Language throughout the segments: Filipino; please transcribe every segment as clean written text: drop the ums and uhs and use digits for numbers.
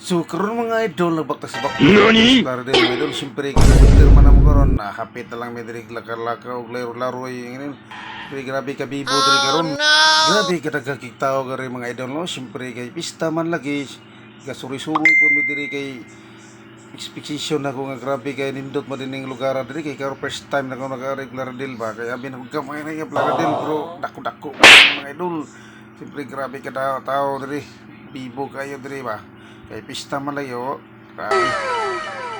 So, karon mga idol, nagbaktas sa NANI? Klaro din mga idol, siyempre, kung man naman karon, hapit na lang may dirig lakar-laka o laro-laro yung siyempre, grabe ka bibo diri karon. Grabe ka nagkakitaw gari mga idol, no? Siyempre, kay pista man lagi, kasuri-suri po may diri kay expectation ako nga grabe kay nindot mo din yung lugar diri kay karo first time na ako naka-regular deal ba kaya abi na gamay na yung deal bro dako-dako mga idol siyempre grabe ka tao diri bibo kayo diri ba kay pista malayo grabe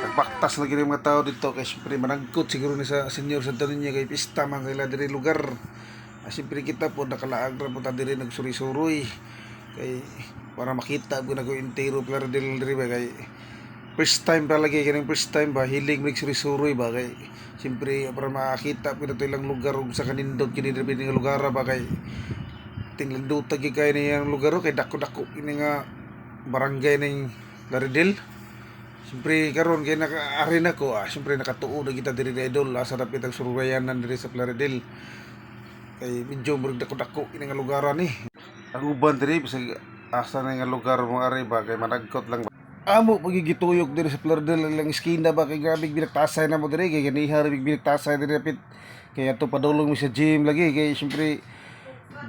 nagbaktas lagi rin mga tao dito kay siyempre manangkot siguro ni sa senior sa tanin niya kay pista man kaila diri lugar siyempre kita po nakalaag ra po ta diri nagsuri-suroy kay para makita ko na ko intero player diri ba kay first time talaga kaning first time ba hiling mig suri-suroy ba kay siyempre para makita ko na to ilang lugar ug sa kanindot kini diri nga lugar ba kay tinglandot gi kay niyang lugar kay dako-dako ini nga barangay ning Laredil. Siyempre karon kay naka-arena ko siyempre nakatuo na kita diri idol asa dapit ang surayanan diri sa Laredil. Kay medyo murag dako-dako ini nga lugaran ni. Ang uban diri bisag asa na nga lugar mo ari ba kay managkot lang amo pagigituyok diri sa Laredil lang iskina ba kay grabe binagtasay na mo diri kay ganiha rig binagtasay diri apit kay ato padulong mi sa gym lagi kay siyempre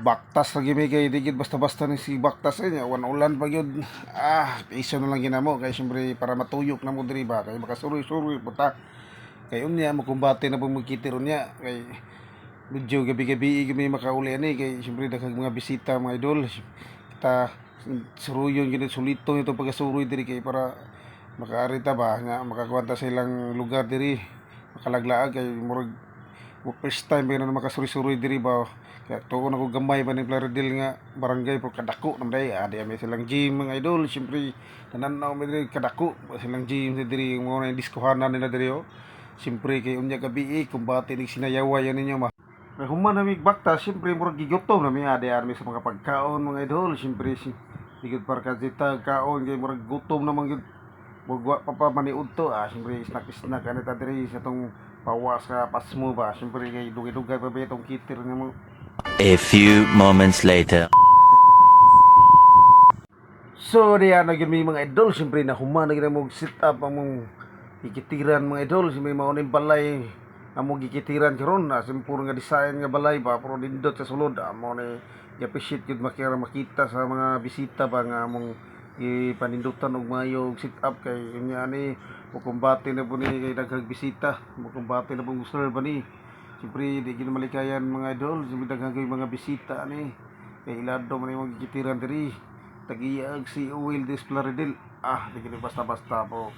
baktas lagi mi kay digid basta-basta ni si baktas nya wan ulan pa gyud iso na lang ginamo kay siyempre para matuyok na mo diri ba kay makasuroy-suroy puta kay unya mo kumbate na pag magkiti ron nya kay medyo gabi-gabi kami makauli ani kay siyempre daghang mga bisita mga idol kita suruyon gini sulito ito pagkasuroy diri kay para makaarita ba nga makakuwanta sa ilang lugar diri makalaglaag kay murag first time ba na makasuri-suroy diri ba kaya tuon ako gamay ba ni Laredil nga barangay pero kadako naman day may silang gym mga idol siyempre nananaw mi diri kadako silang gym diri mo na diskohanan nila diri siyempre kay unya gabi kumbati ning sinayawa yan ninyo kaya human na bakta siyempre murag gigutom na mi mi sa mga pagkaon mga idol siyempre digid par kadita kaon kay murag gutom naman gyud bugwa pa maniud to siyempre snack ani ta diri sa tong pawas ka pasmo ba siyempre kay dugay-dugay pa ba itong kitir nga mo. A few moments later. So diyan na gyud mi mga idol siyempre na human na gyud mo sit up among ikitiran mga idol siyempre mao ning balay among gikitiran karon simpur nga design nga balay ba pero nindot sa sulod amo ni i-appreciate gyud makita sa mga bisita ba nga among ipanindutan og maayo og sit up kay unya ni kumbate na po ni kay daghang bisita kumbate na po serve ni siyempre di gyud malikayan mga idol siyempre daghang mga bisita ni kay ilado man imong gikitiran diri tagiyag si Will Laredil di gyud basta-basta po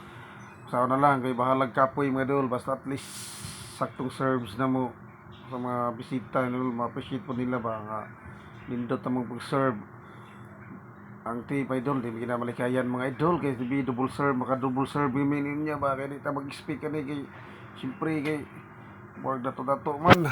sao na lang kay bahalag kapoy mga idol basta at least saktong serves na mo sa mga bisita nila ma-appreciate po nila ba nga nindot namang pag-serve ang tip idol di na malikayan mga idol kay sabi double serve maka double serve yung niya ba kay di ta mag-speak kay siyempre kay wag dato-dato man